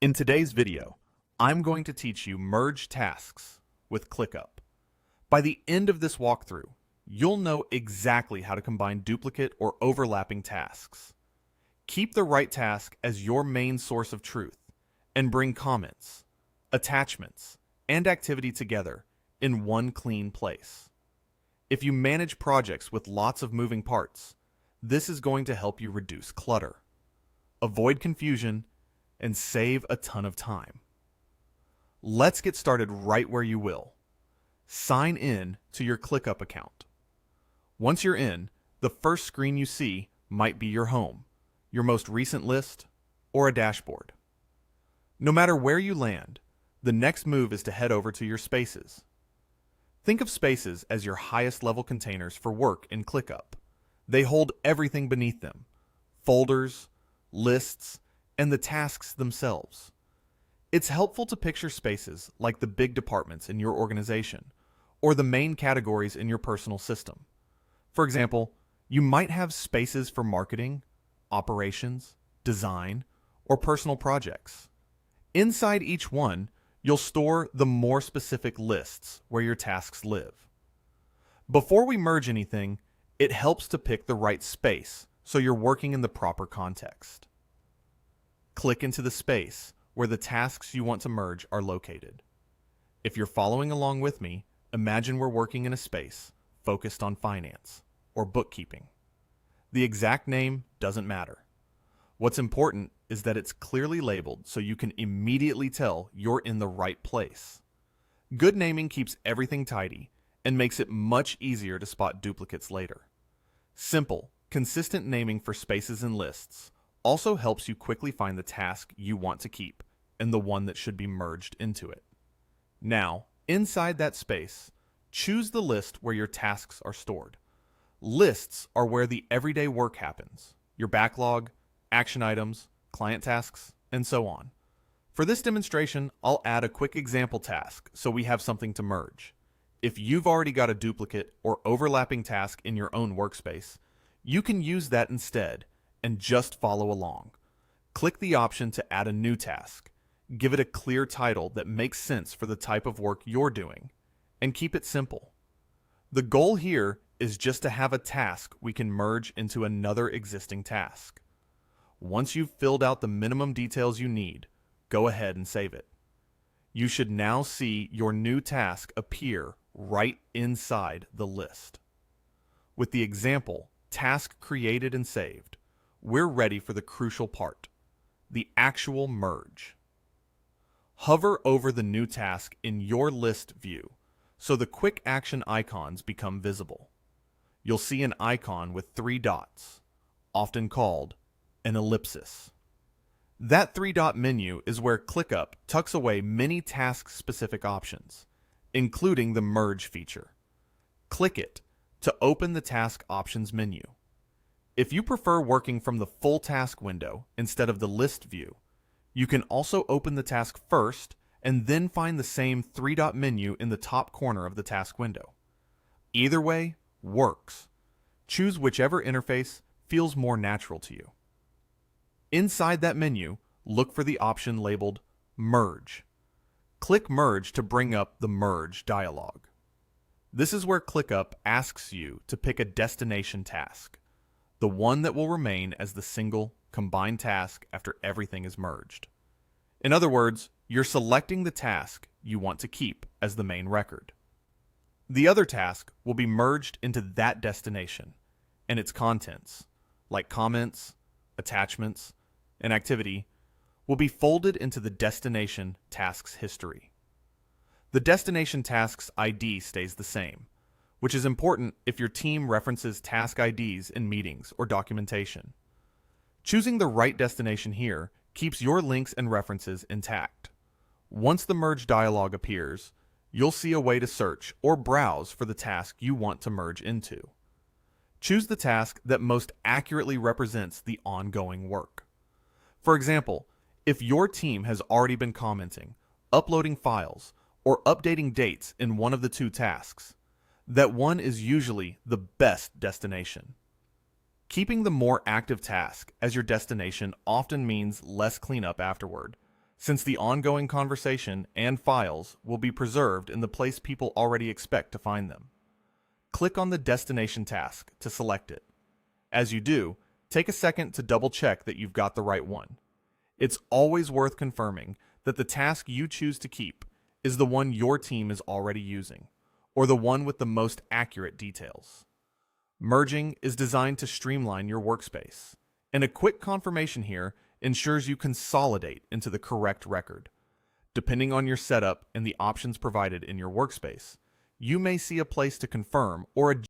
In today's video, I'm going to teach you merge tasks with ClickUp. By the end of this walkthrough, you'll know exactly how to combine duplicate or overlapping tasks. Keep the right task as your main source of truth and bring comments, attachments, and activity together in one clean place. If you manage projects with lots of moving parts, this is going to help you reduce clutter, avoid confusion, and save a ton of time. Let's get started right where you will. Sign in to your ClickUp account. Once you're in, the first screen you see might be your home, your most recent list, or a dashboard. No matter where you land, the next move is to head over to your spaces. Think of spaces as your highest level containers for work in ClickUp. They hold everything beneath them: folders, lists, and the tasks themselves. It's helpful to picture spaces like the big departments in your organization or the main categories in your personal system. For example, you might have spaces for marketing, operations, design, or personal projects. Inside each one, you'll store the more specific lists where your tasks live. Before we merge anything, it helps to pick the right space so you're working in the proper context. Click into the space where the tasks you want to merge are located. If you're following along with me, imagine we're working in a space focused on finance or bookkeeping. The exact name doesn't matter. What's important is that it's clearly labeled so you can immediately tell you're in the right place. Good naming keeps everything tidy and makes it much easier to spot duplicates later. Simple, consistent naming for spaces and lists also helps you quickly find the task you want to keep and the one that should be merged into it. Now, inside that space, choose the list where your tasks are stored. Lists are where the everyday work happens: your backlog, action items, client tasks, and so on. For this demonstration, I'll add a quick example task so we have something to merge. If you've already got a duplicate or overlapping task in your own workspace, you can use that instead and just follow along. Click the option to add a new task. Give it a clear title that makes sense for the type of work you're doing, and keep it simple. The goal here is just to have a task we can merge into another existing task. Once you've filled out the minimum details you need, go ahead and save it. You should now see your new task appear right inside the list. With the example task created and saved, we're ready for the crucial part: the actual merge. Hover over the new task in your list view so the quick action icons become visible. You'll see an icon with 3 dots, often called an ellipsis. That 3-dot menu is where ClickUp tucks away many task-specific options, including the merge feature. Click it to open the task options menu. If you prefer working from the full task window instead of the list view, you can also open the task first and then find the same 3-dot menu in the top corner of the task window. Either way works. Choose whichever interface feels more natural to you. Inside that menu, look for the option labeled Merge. Click Merge to bring up the Merge dialog. This is where ClickUp asks you to pick a destination task, the one that will remain as the single, combined task after everything is merged. In other words, you're selecting the task you want to keep as the main record. The other task will be merged into that destination, and its contents, like comments, attachments, and activity, will be folded into the destination task's history. The destination task's ID stays the same, which is important if your team references task IDs in meetings or documentation. Choosing the right destination here keeps your links and references intact. Once the merge dialog appears, you'll see a way to search or browse for the task you want to merge into. Choose the task that most accurately represents the ongoing work. For example, if your team has already been commenting, uploading files, or updating dates in one of the 2 tasks, that one is usually the best destination. Keeping the more active task as your destination often means less cleanup afterward, since the ongoing conversation and files will be preserved in the place people already expect to find them. Click on the destination task to select it. As you do, take a second to double check that you've got the right one. It's always worth confirming that the task you choose to keep is the one your team is already using, or the one with the most accurate details. Merging is designed to streamline your workspace, and a quick confirmation here ensures you consolidate into the correct record. Depending on your setup and the options provided in your workspace, you may see a place to confirm or adjust